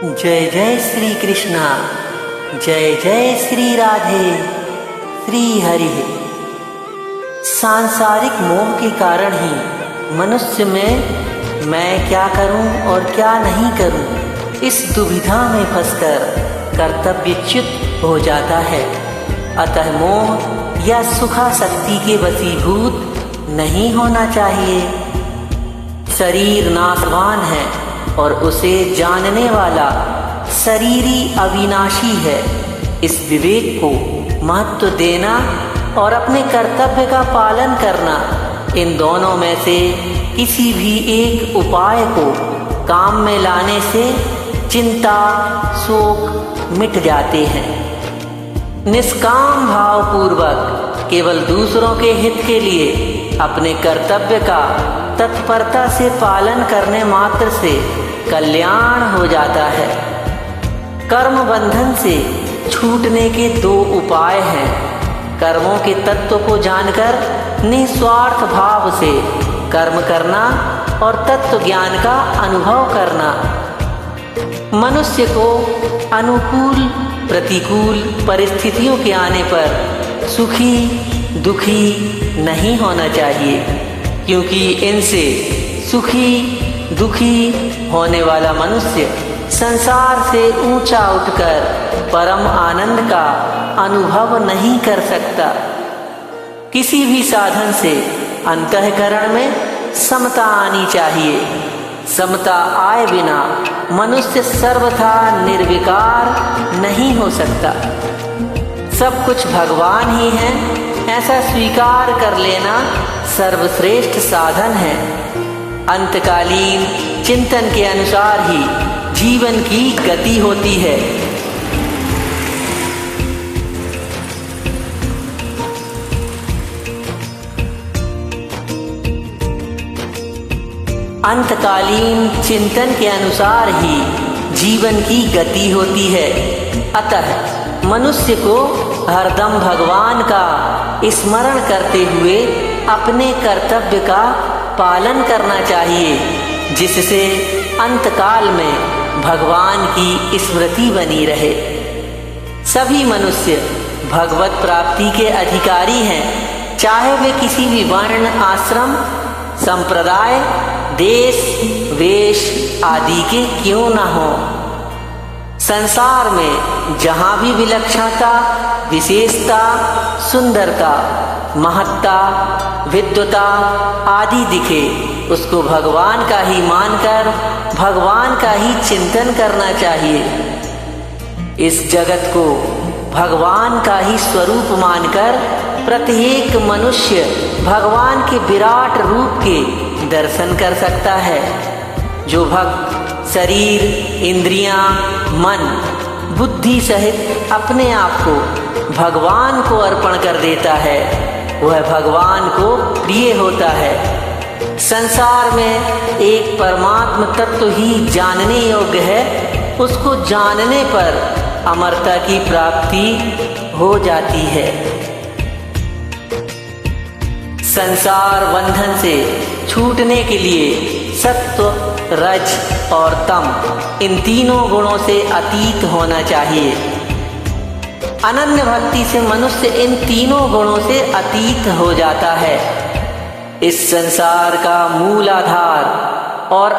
जय जय श्री कृष्णा, जय जय श्री राधे, श्री हरि। सांसारिक मोह के कारण ही मनुष्य में मैं क्या करूं और क्या नहीं करूं, इस दुविधा में फंसकर कर्तव्यच्युत हो जाता है। अतः मोह या सुखासक्ति के वशीभूत नहीं होना चाहिए। शरीर नाशवान है और उसे जानने वाला शरीरी अविनाशी है। इस विवेक को महत्व देना और अपने कर्तव्य का पालन करना, इन दोनों में से किसी भी एक उपाय को काम में लाने से चिंता शोक मिट जाते हैं। निष्काम भाव पूर्वक केवल दूसरों के हित के लिए अपने कर्तव्य का तत्परता से पालन करने मात्र से कल्याण हो जाता है। कर्म बंधन से छूटने के दो उपाय हैं। कर्मों के तत्व को जानकर निस्वार्थ भाव से कर्म करना और तत्व ज्ञान का अनुभव करना। मनुष्य को अनुकूल प्रतिकूल परिस्थितियों के आने पर सुखी दुखी नहीं होना चाहिए, क्योंकि इनसे सुखी दुखी होने वाला मनुष्य संसार से ऊंचा उठकर परम आनंद का अनुभव नहीं कर सकता। किसी भी साधन से अंतःकरण में समता आनी चाहिए। समता आए बिना मनुष्य सर्वथा निर्विकार नहीं हो सकता। सब कुछ भगवान ही है, ऐसा स्वीकार कर लेना सर्वश्रेष्ठ साधन है। अंतकालीन चिंतन के अनुसार ही जीवन की गति होती है। अंतकालीन चिंतन के अनुसार ही जीवन की गति होती है। अतः मनुष्य को हरदम भगवान का स्मरण करते हुए अपने कर्तव्य का पालन करना चाहिए, जिससे अंतकाल में भगवान की स्मृति बनी रहे। सभी मनुष्य भगवत प्राप्ति के अधिकारी हैं, चाहे वे किसी भी वर्ण आश्रम संप्रदाय देश वेश आदि के क्यों न हो। संसार में जहाँ भी विलक्षणता विशेषता सुंदरता महत्ता विद्वता आदि दिखे, उसको भगवान का ही मानकर भगवान का ही चिंतन करना चाहिए। इस जगत को भगवान का ही स्वरूप मानकर प्रत्येक मनुष्य भगवान के विराट रूप के दर्शन कर सकता है। जो भक्त शरीर इंद्रियां मन बुद्धि सहित अपने आप को भगवान को अर्पण कर देता है, वह भगवान को प्रिय होता है। संसार में एक परमात्म तत्व ही जानने योग्य है, उसको जानने पर अमरता की प्राप्ति हो जाती है। संसार बंधन से छूटने के लिए सत्व रज और तम इन तीनों गुणों से अतीत होना चाहिए। अनन्य भक्ति से मनुष्य इन तीनों गुणों से अतीत हो जाता है। इस संसार का मूल आधार और